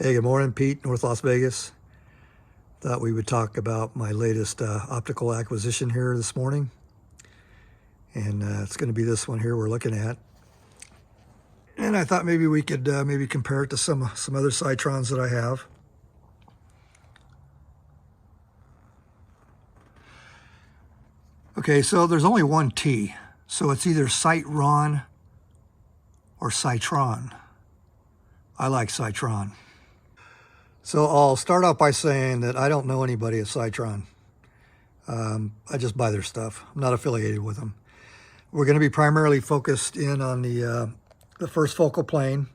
Hey, good morning, Pete, North Las Vegas. Thought we would talk about my latest optical acquisition here this morning. And it's going to be this one here we're looking at. And I thought maybe we could maybe compare it to some other Sightrons that I have. Okay, so there's only one T. So it's either Sightron or Sightron. I like Sightron. So I'll start off by saying that I don't know anybody at Sightron. I just buy their stuff. I'm not affiliated with them. We're going to be primarily focused in on the first focal plane.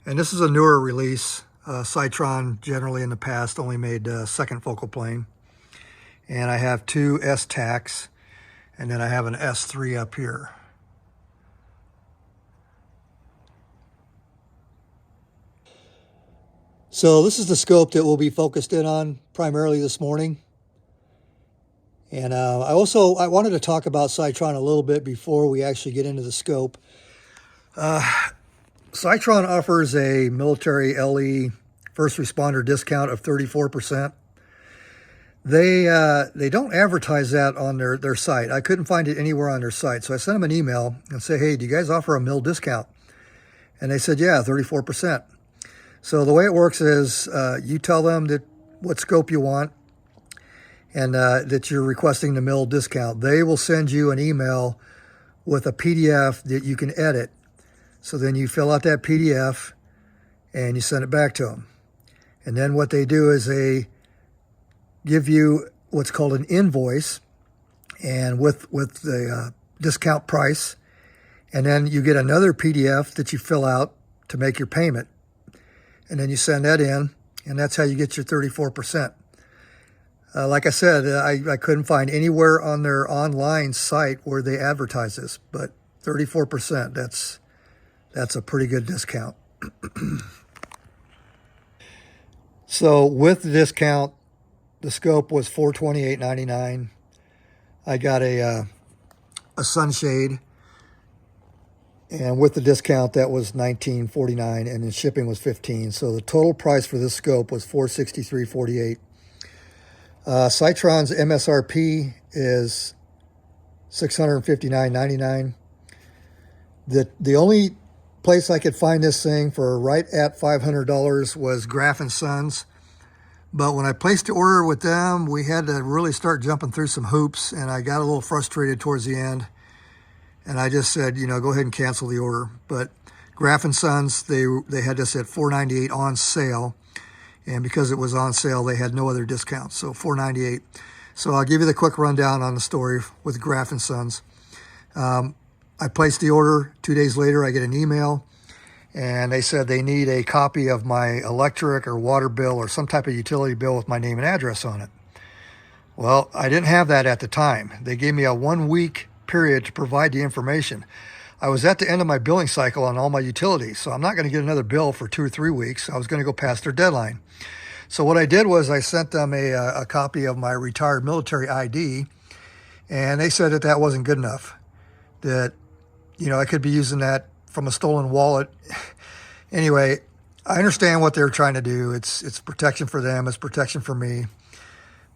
And this is a newer release. Sightron generally in the past only made second focal plane. And I have two S-TACs, and then I have an S3 up here. So this is the scope that we'll be focused in on primarily this morning. And I wanted to talk about Sightron a little bit before we actually get into the scope. Sightron offers a military LE first responder discount of 34%. They don't advertise that on their site. I couldn't find it anywhere on their site. So I sent them an email and said, hey, do you guys offer a mil discount? And they said, yeah, 34%. So the way it works is you tell them what scope you want and that you're requesting the mil discount. They will send you an email with a PDF that you can edit. So then you fill out that PDF and you send it back to them. And then what they do is they give you what's called an invoice and with the discount price. And then you get another PDF that you fill out to make your payment. And then you send that in, and that's how you get your 34%. Like I said, I couldn't find anywhere on their online site where they advertise this, but 34%, that's a pretty good discount. So with the discount, the scope was $428.99. I got a sunshade. And with the discount, that was $19.49, and the shipping was $15. So the total price for this scope was $463.48. Sightron's MSRP is $659.99. The only place I could find this thing for right at $500 was Graf & Sons. But when I placed the order with them, we had to really start jumping through some hoops, and I got a little frustrated towards the end. And I just said, go ahead and cancel the order. But Graf & Sons, they had this at $498 on sale. And because it was on sale, they had no other discounts. So $498. So I'll give you the quick rundown on the story with Graf & Sons. I placed the order. 2 days later, I get an email. And they said they need a copy of my electric or water bill or some type of utility bill with my name and address on it. Well, I didn't have that at the time. They gave me a 1 week period to provide the information. I was at the end of my billing cycle on all my utilities, so I'm not going to get another bill for 2 or 3 weeks. I was going to go past their deadline. So what I did was I sent them a copy of my retired military ID, and they said that wasn't good enough, that I could be using that from a stolen wallet. Anyway, I understand what they're trying to do. It's protection for them, it's protection for me.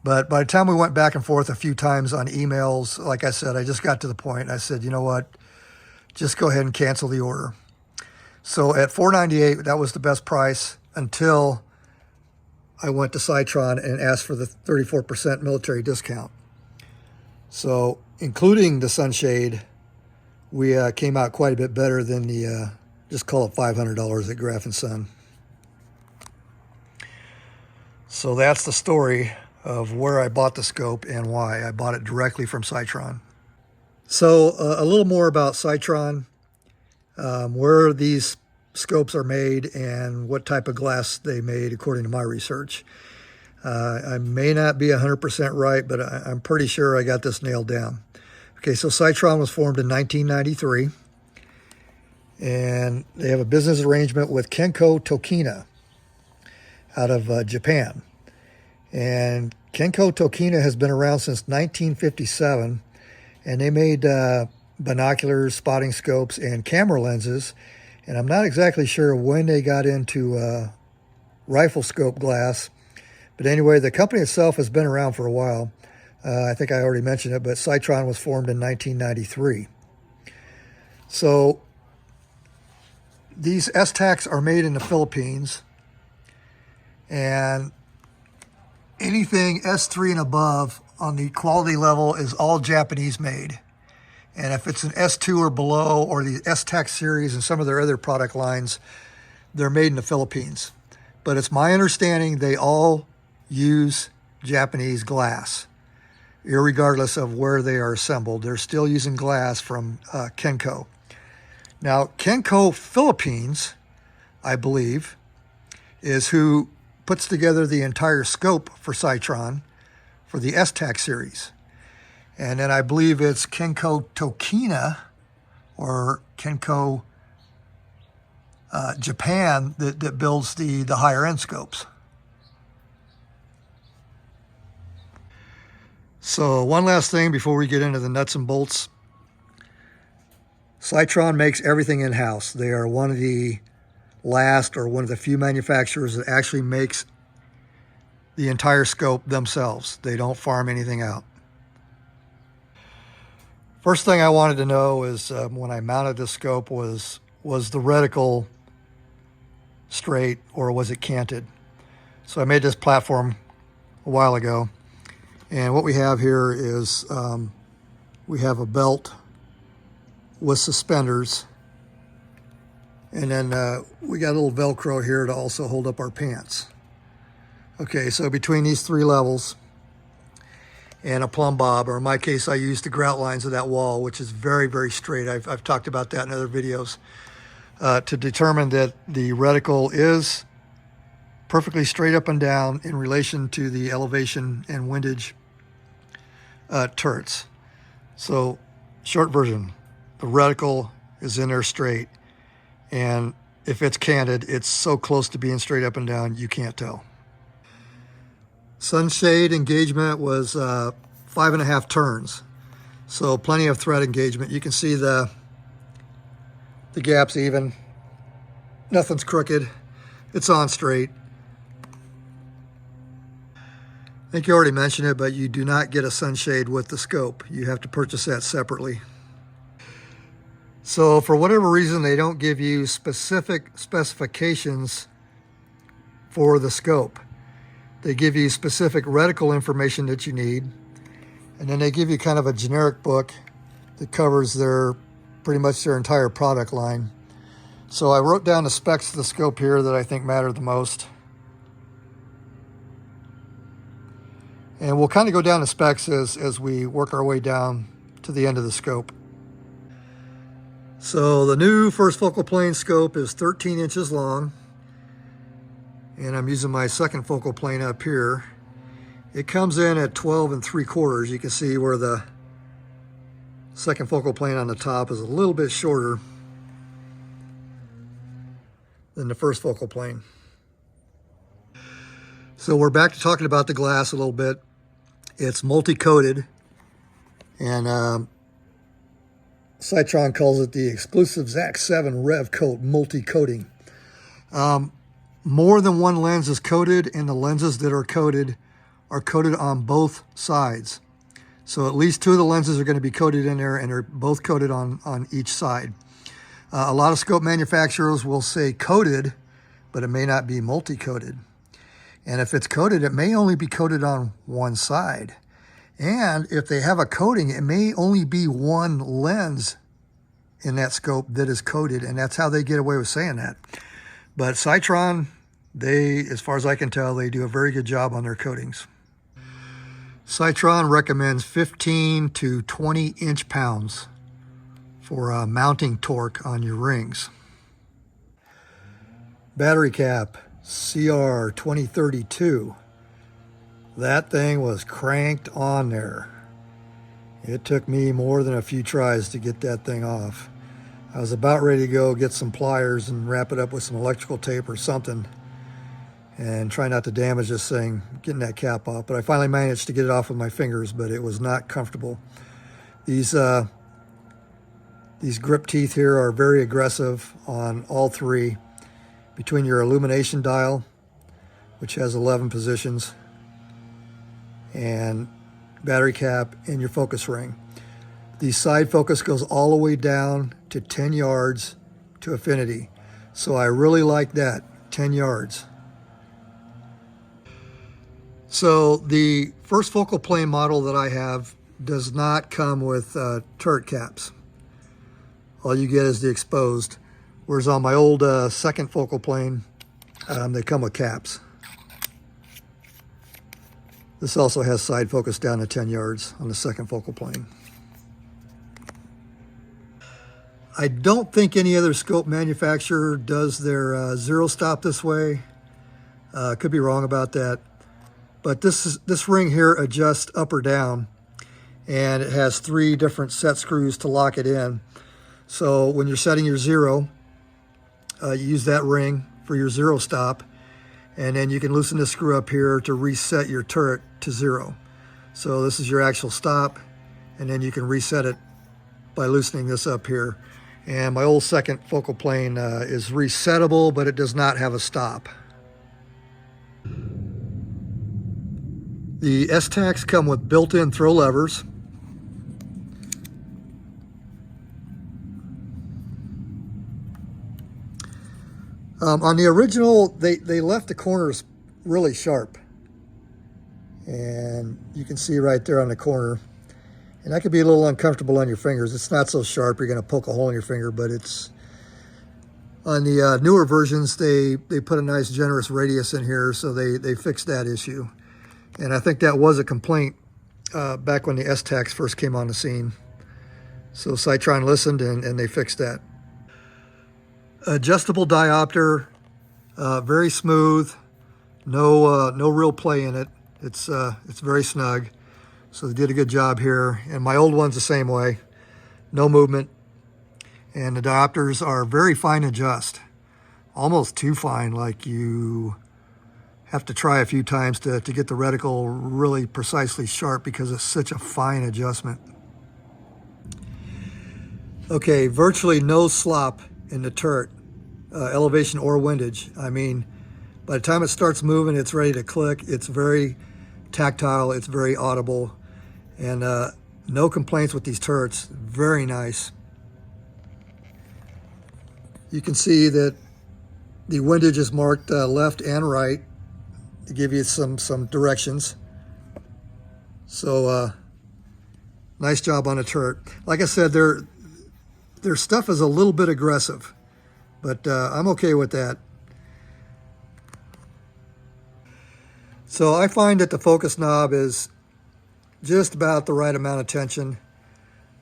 But by the time we went back and forth a few times on emails, like I said, I just got to the point. I said, you know what, just go ahead and cancel the order. So at $498, that was the best price until I went to Sightron and asked for the 34% military discount. So including the sunshade, we came out quite a bit better than the, just call it $500 at Graf & Son. So that's the story of where I bought the scope and why. I bought it directly from Sightron. So a little more about Sightron, where these scopes are made and what type of glass they made according to my research. I may not be 100% right, but I'm pretty sure I got this nailed down. Okay, so Sightron was formed in 1993, and they have a business arrangement with Kenko Tokina out of Japan. And Kenko Tokina has been around since 1957, and they made binoculars, spotting scopes, and camera lenses. And I'm not exactly sure when they got into rifle scope glass. But anyway, the company itself has been around for a while. I think I already mentioned it, but Sightron was formed in 1993. So these S-TACs are made in the Philippines, and anything S3 and above on the quality level is all Japanese made. And if it's an S2 or below, or the S-TAC series and some of their other product lines, they're made in the Philippines. But it's my understanding they all use Japanese glass, irregardless of where they are assembled. They're still using glass from Kenko. Now, Kenko Philippines, I believe, is who puts together the entire scope for Sightron for the S-TAC series. And then I believe it's Kenko Tokina or Kenko Japan that builds the higher end scopes. So one last thing before we get into the nuts and bolts. Sightron makes everything in-house. They are one of the last, or one of the few manufacturers that actually makes the entire scope themselves. They don't farm anything out. First thing I wanted to know is when I mounted this scope was the reticle straight or was it canted? So I made this platform a while ago, and what we have here is we have a belt with suspenders, and then we got a little Velcro here to also hold up our pants. Okay, so between these three levels and a plumb bob, or in my case, I used the grout lines of that wall, which is very, very straight. I've talked about that in other videos, to determine that the reticle is perfectly straight up and down in relation to the elevation and windage turrets. So, short version, the reticle is in there straight, and if it's canted, it's so close to being straight up and down, you can't tell. Sunshade engagement was 5.5 turns, so plenty of thread engagement. You can see the gaps even. Nothing's crooked. It's on straight. I think you already mentioned it, but you do not get a sunshade with the scope. You have to purchase that separately. So for whatever reason, they don't give you specific specifications for the scope. They give you specific reticle information that you need, and then they give you kind of a generic book that covers pretty much their entire product line. So I wrote down the specs of the scope here that I think matter the most. And we'll kind of go down the specs as we work our way down to the end of the scope. So the new first focal plane scope is 13 inches long. And I'm using my second focal plane up here. It comes in at 12 3/4. You can see where the second focal plane on the top is a little bit shorter than the first focal plane. So we're back to talking about the glass a little bit. It's multi-coated, and Sightron calls it the exclusive ZAC7 Rev Coat multi-coating. More than one lens is coated, and the lenses that are coated on both sides. So at least two of the lenses are going to be coated in there, and they're both coated on each side. A lot of scope manufacturers will say coated, but it may not be multi-coated. And if it's coated, it may only be coated on one side. And if they have a coating, it may only be one lens in that scope that is coated, and that's how they get away with saying that. But Sightron, as far as I can tell, they do a very good job on their coatings. Sightron recommends 15 to 20 inch-pounds for mounting torque on your rings. Battery cap, CR2032. That thing was cranked on there. It took me more than a few tries to get that thing off. I was about ready to go get some pliers and wrap it up with some electrical tape or something and try not to damage this thing, getting that cap off. But I finally managed to get it off with my fingers, but it was not comfortable. These grip teeth here are very aggressive on all three. Between your illumination dial, which has 11 positions, and battery cap, and your focus ring. The side focus goes all the way down to 10 yards to infinity. So I really like that, 10 yards. So the first focal plane model that I have does not come with turret caps. All you get is the exposed. Whereas on my old second focal plane, they come with caps. This also has side focus down to 10 yards on the second focal plane. I don't think any other scope manufacturer does their zero stop this way. Could be wrong about that. But this ring here adjusts up or down, and it has 3 different set screws to lock it in. So when you're setting your zero, you use that ring for your zero stop, and then you can loosen this screw up here to reset your turret to 0. So this is your actual stop, and then you can reset it by loosening this up here. And my old second focal plane is resettable, but it does not have a stop. The S-TACs come with built-in throw levers. On the original, they left the corners really sharp. And you can see right there on the corner. And that could be a little uncomfortable on your fingers. It's not so sharp, you're going to poke a hole in your finger, but it's... On the newer versions, they put a nice generous radius in here, so they fixed that issue. And I think that was a complaint back when the S-TACs first came on the scene. So Sightron listened and they fixed that. Adjustable diopter, very smooth, no real play in it. It's very snug. So they did a good job here. And my old one's the same way, no movement. And the diopters are very fine to adjust, almost too fine, like you have to try a few times to get the reticle really precisely sharp because it's such a fine adjustment. Okay, virtually no slop in the turret, elevation or windage. I mean, by the time it starts moving, it's ready to click. It's very tactile, it's very audible, and no complaints with these turrets. Very nice. You can see that the windage is marked left and right to give you some directions. So nice job on the turret. Like I said, their stuff is a little bit aggressive, but I'm okay with that. So I find that the focus knob is just about the right amount of tension,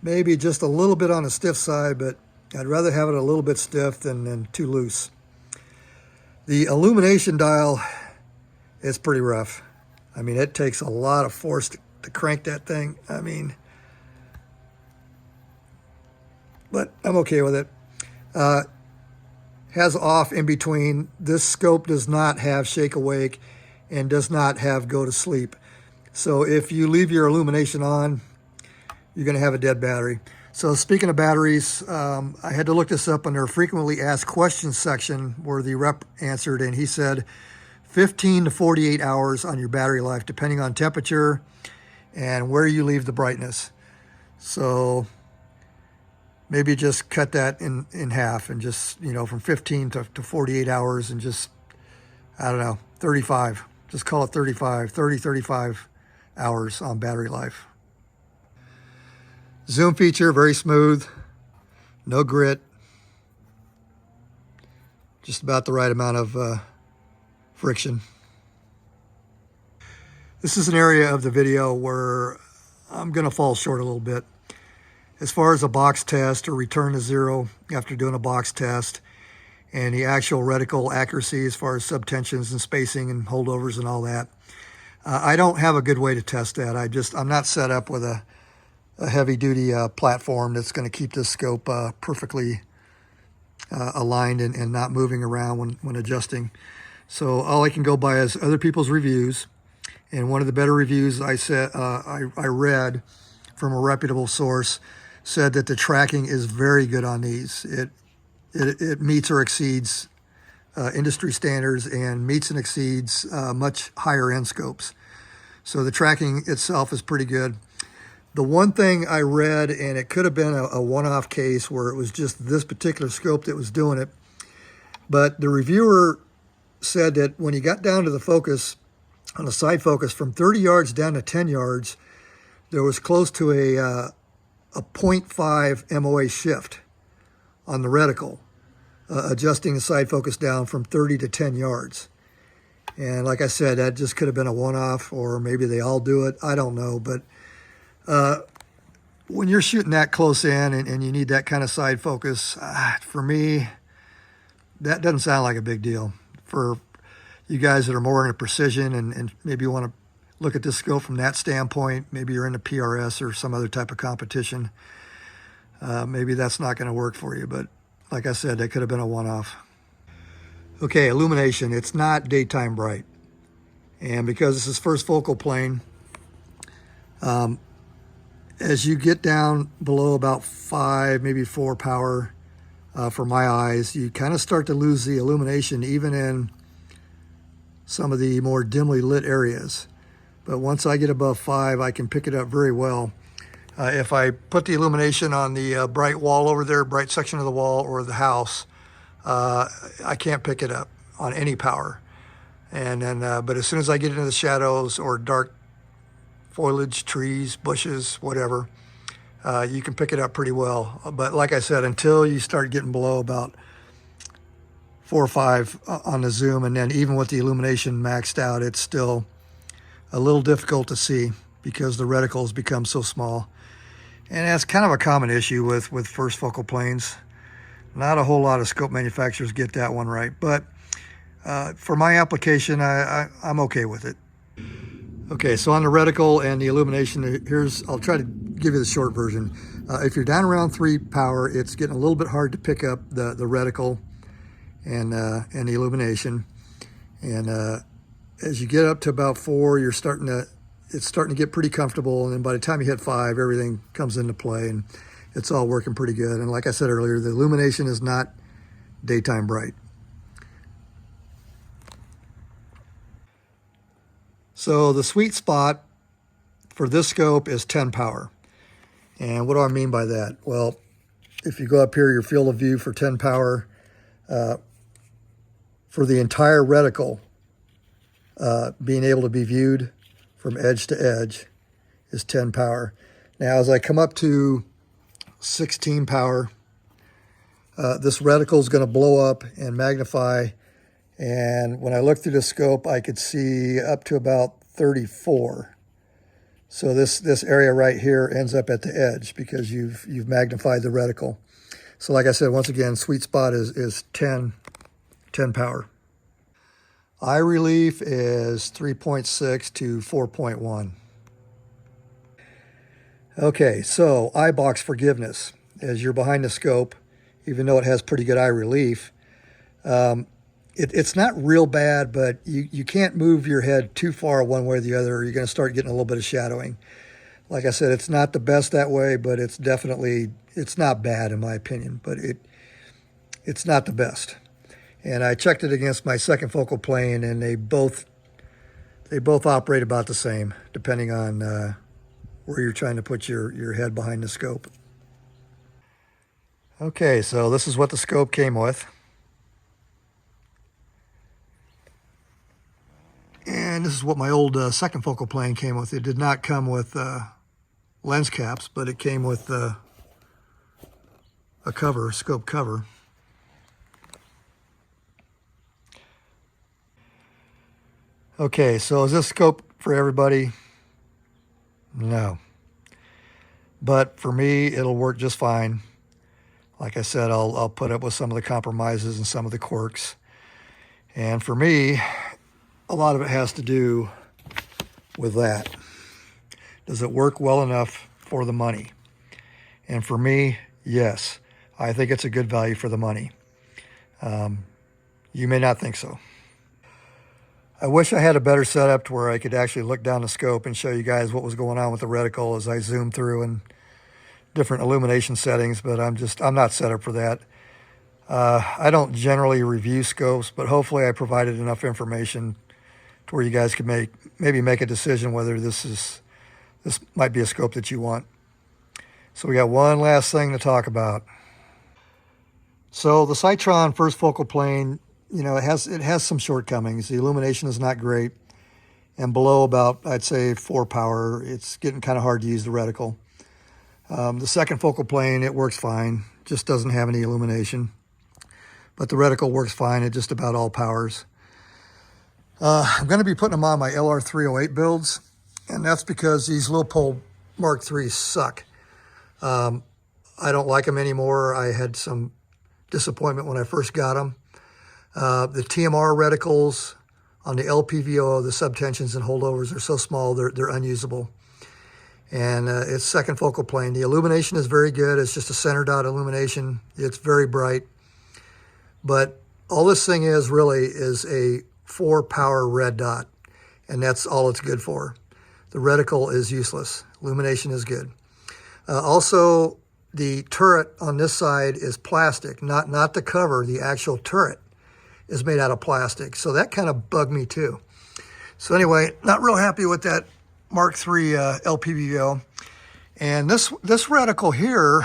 maybe just a little bit on the stiff side, but I'd rather have it a little bit stiff than too loose. The illumination dial is pretty rough. I mean, it takes a lot of force to crank that thing. I mean, but I'm okay with it. Has off in between. This scope does not have shake awake and does not have go to sleep. So if you leave your illumination on, you're going to have a dead battery. So speaking of batteries, I had to look this up in their frequently asked questions section where the rep answered, and he said 15 to 48 hours on your battery life, depending on temperature and where you leave the brightness. So maybe just cut that in half and just, you know, from 15 to 48 hours and just, I don't know, 35. Just call it 35 hours on battery life. Zoom feature, very smooth, no grit, just about the right amount of friction. This is an area of the video where I'm going to fall short a little bit. As far as a box test or return to zero after doing a box test, and the actual reticle accuracy as far as subtensions and spacing and holdovers and all that, I don't have a good way to test that. I'm not set up with a heavy-duty platform that's going to keep this scope perfectly aligned and not moving around when adjusting. So all I can go by is other people's reviews. And one of the better reviews I read from a reputable source said that the tracking is very good on these. It meets or exceeds industry standards and meets and exceeds much higher end scopes. So the tracking itself is pretty good. The one thing I read, and it could have been a one-off case where it was just this particular scope that was doing it, but the reviewer said that when he got down to the focus, on the side focus, from 30 yards down to 10 yards, there was close to a 0.5 MOA shift on the reticle, adjusting the side focus down from 30 to 10 yards. And like I said, that just could have been a one-off, or maybe they all do it. I don't know, but when you're shooting that close in and you need that kind of side focus, for me, that doesn't sound like a big deal. For you guys that are more into precision and maybe you want to look at this scope from that standpoint, maybe you're into PRS or some other type of competition, maybe that's not going to work for you. But like I said, that could have been a one-off. Okay, illumination. It's not daytime bright. And because this is first focal plane, as you get down below about 5, maybe 4 power for my eyes, you kind of start to lose the illumination even in some of the more dimly lit areas. But once I get above 5, I can pick it up very well. If I put the illumination on the bright wall over there, bright section of the wall or the house, I can't pick it up on any power. And then, but as soon as I get into the shadows or dark foliage, trees, bushes, whatever, you can pick it up pretty well. But like I said, until you start getting below about 4 or 5 on the zoom, and then even with the illumination maxed out, it's still a little difficult to see because the reticles become so small. And that's kind of a common issue with first focal planes. Not a whole lot of scope manufacturers get that one right, but for my application, I'm okay with it. Okay, so on the reticle and the illumination, I'll try to give you the short version. If you're down around 3 power, it's getting a little bit hard to pick up the reticle and the illumination. And as you get up to about 4, it's starting to get pretty comfortable. And then by the time you hit 5, everything comes into play and it's all working pretty good. And like I said earlier, the illumination is not daytime bright. So the sweet spot for this scope is 10 power. And what do I mean by that? Well, if you go up here, your field of view for 10 power, for the entire reticle, being able to be viewed from edge to edge is 10 power. Now, as I come up to 16 power, this reticle is going to blow up and magnify. And when I look through the scope, I could see up to about 34. So this area right here ends up at the edge because you've magnified the reticle. So like I said, once again, sweet spot is 10 power. Eye relief is 3.6 to 4.1. Okay, so eye box forgiveness. As you're behind the scope, even though it has pretty good eye relief, it's not real bad, but you can't move your head too far one way or the other, or you're going to start getting a little bit of shadowing. Like I said, it's not the best that way, but it's not bad in my opinion, but it's not the best. And I checked it against my second focal plane, and they both operate about the same, depending on where you're trying to put your head behind the scope. Okay, so this is what the scope came with. And this is what my old second focal plane came with. It did not come with lens caps, but it came with a cover, scope cover. Okay, so is this scope for everybody? No. But for me, it'll work just fine. Like I said, I'll put up with some of the compromises and some of the quirks. And for me, a lot of it has to do with that. Does it work well enough for the money? And for me, yes. I think it's a good value for the money. You may not think so. I wish I had a better setup to where I could actually look down the scope and show you guys what was going on with the reticle as I zoom through and different illumination settings, but I'm not set up for that. I don't generally review scopes, but hopefully I provided enough information to where you guys could maybe make a decision whether this might be a scope that you want. So we got one last thing to talk about. So the Sightron first focal plane, you know, it has some shortcomings. The illumination is not great, and below about, I'd say, 4 power, it's getting kind of hard to use the reticle. The second focal plane, it works fine, just doesn't have any illumination. But the reticle works fine at just about all powers. I'm going to be putting them on my LR308 builds, and that's because these Leupold Mark IIIs suck. I don't like them anymore. I had some disappointment when I first got them. The TMR reticles on the LPVO, the subtensions and holdovers are so small, they're unusable. And it's second focal plane. The illumination is very good. It's just a center dot illumination. It's very bright. But all this thing is really is a 4 power red dot, and that's all it's good for. The reticle is useless. Illumination is good. Also, the turret on this side is plastic, not the cover. The actual turret is made out of plastic, so that kind of bugged me too. So anyway, not real happy with that Mark III LPVO. And this reticle here,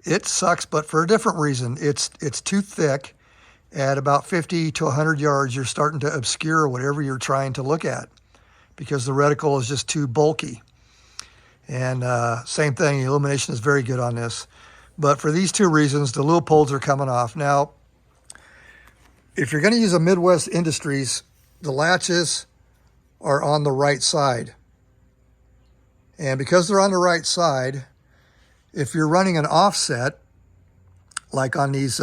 it sucks, but for a different reason. It's too thick. At about 50 to 100 yards, you're starting to obscure whatever you're trying to look at because the reticle is just too bulky. And same thing, illumination is very good on this. But for these two reasons, the Leupolds are coming off. Now, if you're going to use a Midwest Industries, the latches are on the right side. And because they're on the right side, if you're running an offset, like on these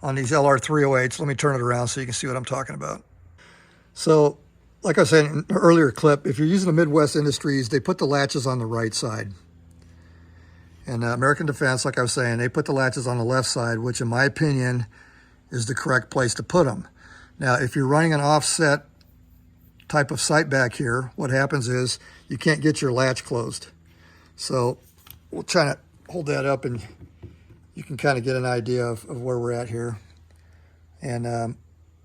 LR308s, let me turn it around so you can see what I'm talking about. So, like I said in an earlier clip, if you're using a Midwest Industries, they put the latches on the right side. And American Defense, like I was saying, they put the latches on the left side, which in my opinion is the correct place to put them. Now, if you're running an offset type of sight back here, what happens is you can't get your latch closed. So we'll try to hold that up and you can kind of get an idea of where we're at here. And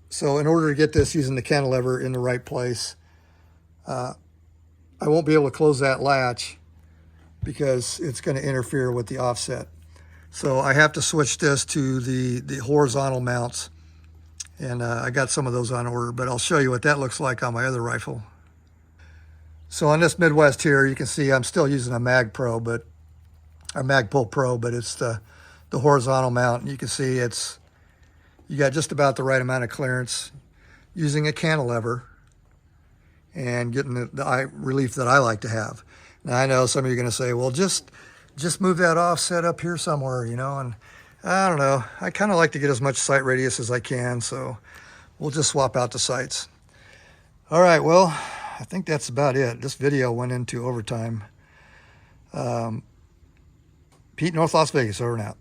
so in order to get this using the cantilever in the right place, I won't be able to close that latch because it's going to interfere with the offset. So I have to switch this to the horizontal mounts. And I got some of those on order, but I'll show you what that looks like on my other rifle. So on this Midwest here, you can see I'm still using a Magpul Pro, but it's the horizontal mount. And you can see you got just about the right amount of clearance using a cantilever and getting the eye relief that I like to have. Now I know some of you are going to say, well, just move that offset up here somewhere, you know, and I don't know. I kind of like to get as much sight radius as I can, so we'll just swap out the sights. All right, well, I think that's about it. This video went into overtime. Pete, North Las Vegas, over and out.